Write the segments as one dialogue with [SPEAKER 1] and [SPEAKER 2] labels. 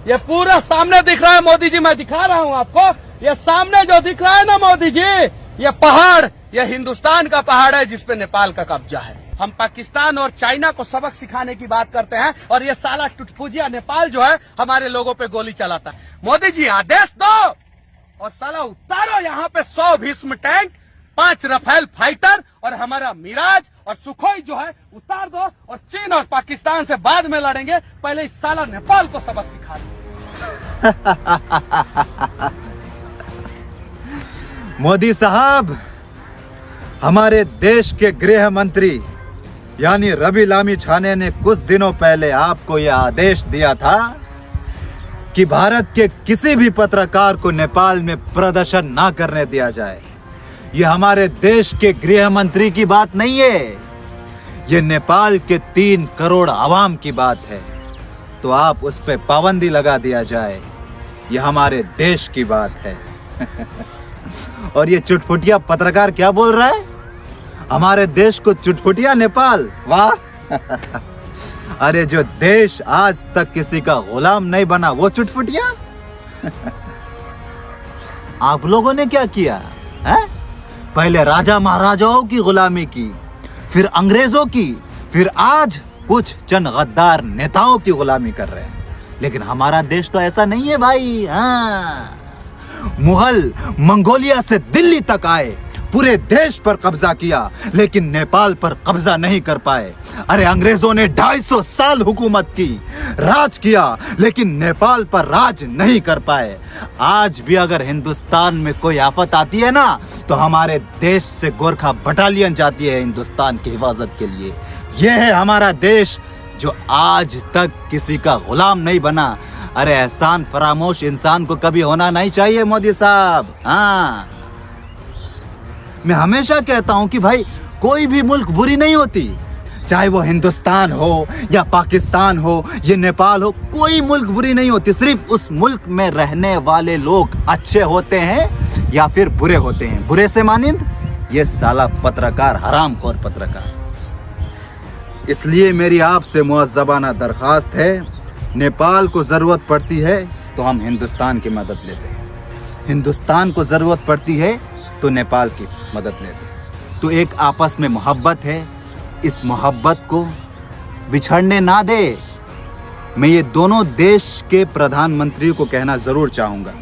[SPEAKER 1] ये पूरा सामने दिख रहा है मोदी जी, मैं दिखा रहा हूँ आपको। ये सामने जो दिख रहा है ना मोदी जी, ये पहाड़, ये हिंदुस्तान का पहाड़ है जिसपे नेपाल का कब्जा है। हम पाकिस्तान और चाइना को सबक सिखाने की बात करते हैं और ये साला टुटफुजिया नेपाल जो है हमारे लोगों पे गोली चलाता है। मोदी जी आदेश दो और साला उतारो यहाँ पे 100 भीष्म टैंक, 5 रफेल फाइटर और हमारा मिराज और सुखोई जो है उतार दो, और चीन और पाकिस्तान से बाद में लड़ेंगे, पहले इस साला नेपाल को सबक सिखा दो।
[SPEAKER 2] मोदी साहब, हमारे देश के गृह मंत्री यानी रवि लामी छाने ने कुछ दिनों पहले आपको यह आदेश दिया था कि भारत के किसी भी पत्रकार को नेपाल में प्रदर्शन ना करने दिया जाए। यह हमारे देश के गृह मंत्री की बात नहीं है, यह नेपाल के 3 करोड़ आवाम की बात है। तो आप उस पर पाबंदी लगा दिया जाए, यह हमारे देश की बात है। और ये चुटपुटिया पत्रकार क्या बोल रहा है? हमारे देश को चुटपुटिया नेपाल, वाह। अरे जो देश आज तक किसी का गुलाम नहीं बना वो चुटपुटिया। आप लोगों ने क्या किया है? पहले राजा महाराजाओं की गुलामी की, फिर अंग्रेजों की, फिर आज कुछ चंद गद्दार नेताओं की गुलामी कर रहे हैं। लेकिन हमारा देश तो ऐसा नहीं है भाई। हाँ, मुगल मंगोलिया से दिल्ली तक आए, पूरे देश पर कब्जा किया, लेकिन नेपाल पर कब्जा नहीं कर पाए। अरे अंग्रेजों ने 250 साल हुकूमत की, राज किया, लेकिन नेपाल पर राज नहीं कर पाए। आज भी अगर हिंदुस्तान में कोई आफत आती है ना, तो हमारे देश से गोरखा बटालियन जाती है हिंदुस्तान की हिफाजत के लिए। यह है हमारा देश जो आज तक किसी का गुलाम नहीं बना। अरे एहसान फरामोश इंसान को कभी होना नहीं चाहिए मोदी साहब। हाँ, मैं हमेशा कहता हूं कि भाई कोई भी मुल्क बुरी नहीं होती, चाहे वो हिंदुस्तान हो या पाकिस्तान हो या नेपाल हो, कोई मुल्क बुरी नहीं होती। सिर्फ उस मुल्क में रहने वाले लोग अच्छे होते हैं या फिर बुरे होते हैं। बुरे से मानिंद ये साला पत्रकार, हरामखोर पत्रकार। इसलिए मेरी आपसे मुअज़्ज़बाना दरख्वास्त है, नेपाल को ज़रूरत पड़ती है तो हम हिंदुस्तान की मदद लेते हैं, हिंदुस्तान को ज़रूरत पड़ती है तो नेपाल की मदद लेते हैं। तो एक आपस में मोहब्बत है, इस मोहब्बत को बिछड़ने ना दे। मैं ये दोनों देश के प्रधानमंत्री को कहना ज़रूर चाहूँगा,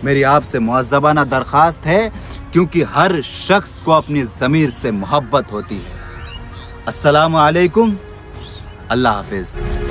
[SPEAKER 2] मेरी आपसे मुअज़्ज़बाना दरख्वास्त है, क्योंकि हर शख्स को अपनी ज़मीर से मोहब्बत होती है। अस्सलामु अलैकुम, अल्लाह हाफिज़।